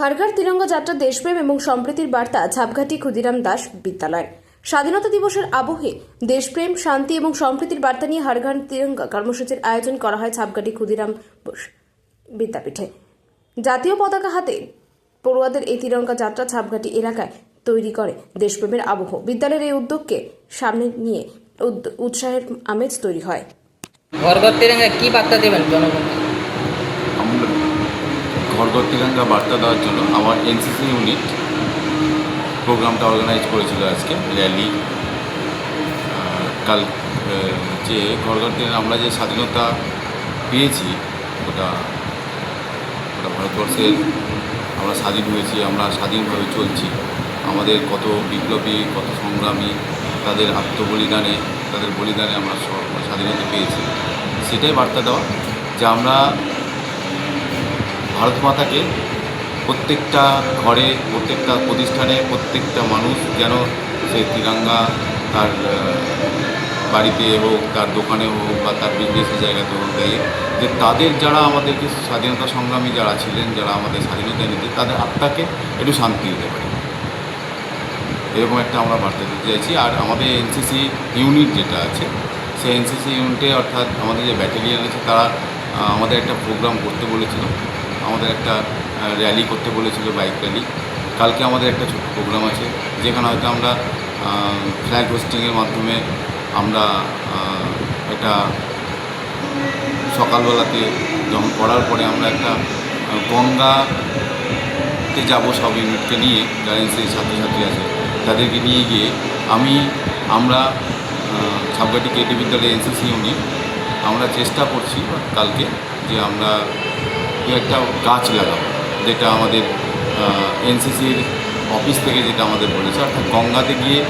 হারঘাট তিরঙ্গা যাত্রা দেশপ্রেম এবং সম্প্রীতির বার্তা ছাপঘাটি ক্ষুদিরাম দাস বিদ্যালয়। স্বাধীনতা দিবসের আবহে দেশপ্রেম, শান্তি এবং সম্প্রীতির বার্তা নিয়ে হারঘাট তিরঙ্গা কর্মসূচির আয়োজন করা হয় ছাপঘাটি ক্ষুদিরাম বিদ্যাপীঠে। জাতীয় পতাকা হাতে পড়ুয়াদের এই তিরঙ্গা যাত্রা ছাপঘাটি এলাকায় তৈরি করে দেশপ্রেমের আবহ। বিদ্যালয়ের এই উদ্যোগকে সামনে নিয়ে উৎসাহের আমেজ তৈরি হয়। ঘর ঘর তিরঙ্গা কি বার্তা দেবেন জনগণকে? আমরা ঘর ঘর তিরঙ্গা বার্তা দেওয়ার জন্য আমার এনসিসি ইউনিট প্রোগ্রামটা অর্গানাইজ করেছিল আজকে র্যালি। কাল যে ঘর ঘর তিরঙ্গা আমরা যে স্বাধীনতা পেয়েছি ওটা ভারতবর্ষের আমরা স্বাধীন হয়েছি, আমরা স্বাধীনভাবে চলছি। আমাদের কত বিপ্লবী, কত সংগ্রামী, তাদের আত্মবলিদানে, তাদের বলিদানে আমরা স্বাধীনতা পেয়েছি। সেটাই বার্তা দেওয়া যে আমরা ভারত মাতাকে প্রত্যেকটা ঘরে, প্রত্যেকটা প্রতিষ্ঠানে, প্রত্যেকটা মানুষ যেন সেই তিরঙ্গা তার বাড়িতে হোক, তার দোকানে হোক বা তার বিজনেসের জায়গাতে হোক দেয়, যে তাদের যারা আমাদেরকে স্বাধীনতা সংগ্রামী যারা ছিলেন, যারা আমাদের স্বাধীনতা নিতে, তাদের আত্মাকে একটু শান্তি দিতে পারে, এরকম একটা আমরা বার্তা দিতে চাইছি। আর আমাদের এনসিসি ইউনিট যেটা আছে, সেই এনসিসি ইউনিটে অর্থাৎ আমাদের যে ব্যাটালিয়ন আছে তারা আমাদের একটা প্রোগ্রাম করতে বলেছিল, আমাদের একটা র্যালি করতে বলেছিল, বাইক র্যালি। কালকে আমাদের একটা ছোট প্রোগ্রাম আছে যেখানে হয়তো আমরা ফ্ল্যাগ হোস্টিংয়ের মাধ্যমে আমরা এটা সকালবেলাতে যখন করার পরে আমরা একটা গঙ্গাতে যাব সব ইউনিটকে নিয়ে, যারা এনসিসি ছাত্রছাত্রী আছে তাদেরকে নিয়ে গিয়ে আমরা ছাপঘাটি কেটি বিদ্যালয়ে এনসিসি ইউনিট আমরা চেষ্টা করছি কালকে যে আমরা একটা গাছ লাগাবো, যেটা আমাদের এনসিসির অফিস থেকে যেটা আমাদের বলেছে, অর্থাৎ গঙ্গাতে গিয়ে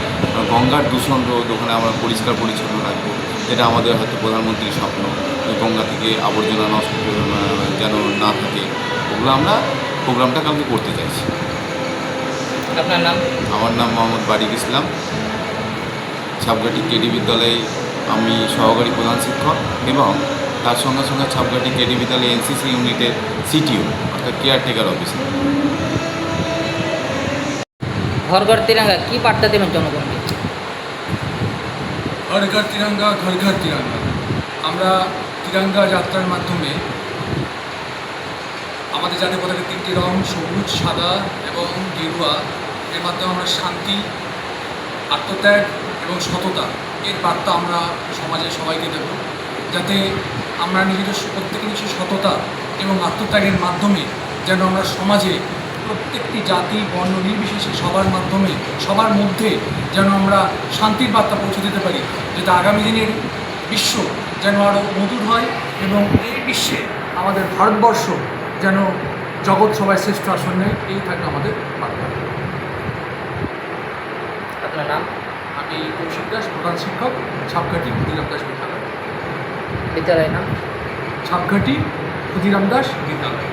গঙ্গার দূষণ রোধ, ওখানে আমরা পরিষ্কার পরিচ্ছন্ন রাখবো, যেটা আমাদের হয়তো প্রধানমন্ত্রীর স্বপ্ন, গঙ্গা থেকে আবর্জনা নষ্ট যেন না থাকে। ওগুলো আমরা প্রোগ্রামটা কালকে করতে চাইছি। আপনার নাম? আমার নাম মোহাম্মদ বারিক ইসলাম। ছাপঘাটি কেডি বিদ্যালয়ে আমি সহকারী প্রধান শিক্ষক এবং তার সঙ্গে সঙ্গে ছাপঘাটি কেডি বিদ্যালয়ে এনসিসি ইউনিটের সিটিও অর্থাৎ কেয়ারটেকার অফিসার। ঘর ঘর তিরঙ্গা কি বার্তা দেবেন জনগণকে? ঘর ঘর তিরঙ্গা, ঘর ঘর তিরঙ্গা। আমরা তিরঙ্গা যাত্রার মাধ্যমে আমাদের জাতীয় পতাকার তিনটি রং সবুজ, সাদা এবং গেরুয়া, এর মাধ্যমে আমরা শান্তি, আত্মত্যাগ এবং সততা এর বার্তা আমরা সমাজে সবাইকে দেব, যাতে আমরা প্রত্যেকের নিজস্ব সততা এবং আত্মত্যাগের মাধ্যমে যেন আমরা সমাজে প্রত্যেকটি জাতি, বর্ণ নির্বিশেষে সবার মধ্যে যেন আমরা শান্তির বার্তা পৌঁছে দিতে পারি, যাতে আগামী দিনের বিশ্ব যেন আরও মধুর হয় এবং এই বিশ্বে আমাদের ভারতবর্ষ যেন জগৎ সবাই শ্রেষ্ঠ আসন নেয়। এই থাকবে আমাদের বার্তা। আপনার নাম? আমি কৌশিক দাস, প্রধান শিক্ষক, ছাপঘাটি ক্ষুদিরাম দাস বিদ্যালয়। বিদ্যালয়ের নাম? ছাপঘাটি ক্ষুদিরাম দাস বিদ্যালয়।